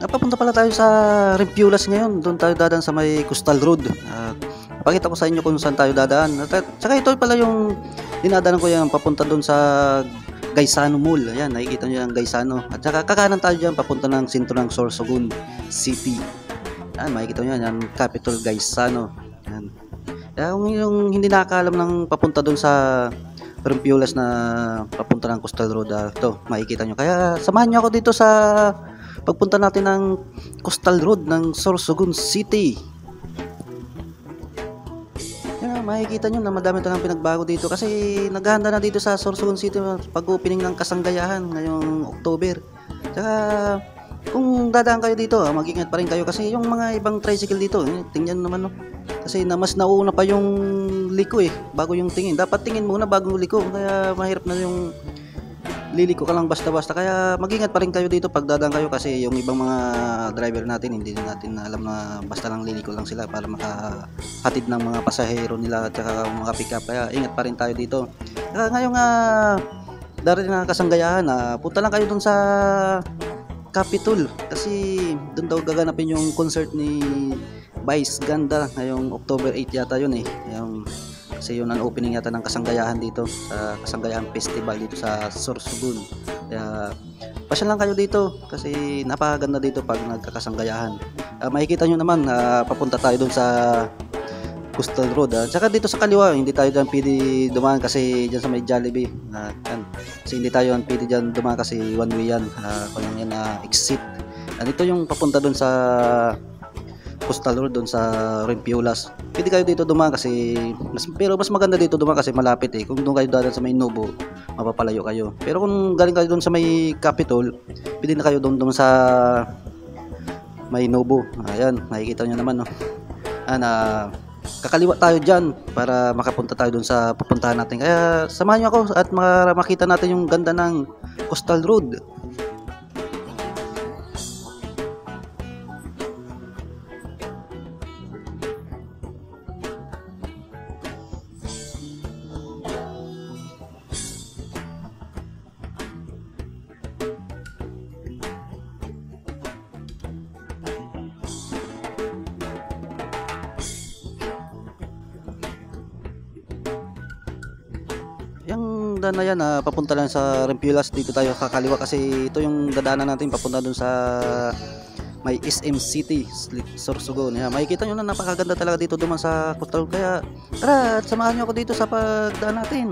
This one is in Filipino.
Napapunta pala tayo sa Rempulas ngayon. Doon tayo dadaan sa may Coastal Road. Pakita ko sa inyo kung saan tayo dadaan. At saka ito pala yung dinadaanan ko yan papunta doon sa Gaisano Mall. Ayan, nakikita nyo yung Gaisano. At saka kakanan tayo dyan papunta ng sentro ng Sorsogon City. Ayan, makikita nyo yan, Capital Gaisano. Ayan. Kaya kung yung hindi nakakaalam ng papunta doon sa Rempulas na papunta ng Coastal Road, ito, makikita nyo. Kaya samahan nyo ako dito sa pagpunta natin ng Coastal Road ng Sorsogon City. Yan, makikita nyo na madami talagang pinagbago dito kasi naghahanda na dito sa Sorsogon City pag-opening ng Kasanggayahan ngayong October. Tsaka kung dadaan kayo dito, mag-ingat pa rin kayo kasi yung mga ibang tricycle dito, tingnan naman no. Kasi mas nauna pa yung liko bago yung tingin. Dapat tingin muna bago yung liko, kaya mahirap na yung liliko ka lang basta-basta. Kaya mag-ingat pa rin kayo dito pag dadaan kayo kasi yung ibang mga driver natin hindi natin alam na basta lang liliko lang sila para makahatid ng mga pasahero nila at saka mga pick up. Kaya ingat pa rin tayo dito. Kaya ngayong darating na Kasanggayahan, punta lang kayo dun sa Capitol kasi dun daw gaganapin yung concert ni Vice Ganda ngayong October 8 yata yun yung kasi yun ang opening yata ng Kasanggayahan dito sa Kasanggayahan Festival dito sa Sorsogon. Kaya pasyan lang kayo dito kasi napakaganda dito pag nagkakasanggayahan. Makikita nyo naman papunta tayo dun sa Coastal Road. Tsaka dito sa kaliwa hindi tayo dyan pwede dumaan kasi dyan sa may Jollibee. Kasi hindi tayo pwede dyan dumaan kasi one way yan. Kung yan exit. Dito yung papunta dun sa Coastal Road doon sa Rempulas. Pwede kayo dito dumaan kasi pero mas maganda dito dumaan kasi malapit Kung doon kayo dadaan sa may Nobo, mapapalayo kayo. Pero kung galing kayo doon sa may Capitol, pwede na kayo doon sa may Nobo. Ayan, nakikita nyo naman no. Kakaliwa tayo dyan para makapunta tayo doon sa pupuntahan natin. Kaya samahan nyo ako at makita natin yung ganda ng Coastal Road. Yung daan na yan, papunta lang sa Rempulas. Dito tayo kakaliwa kasi ito yung dadaanan natin papunta dun sa may SM City, Sorsogon. Makikita nyo na napakaganda talaga dito duman sa Coastal. Kaya tara, samahan nyo ako dito sa pagdaan natin.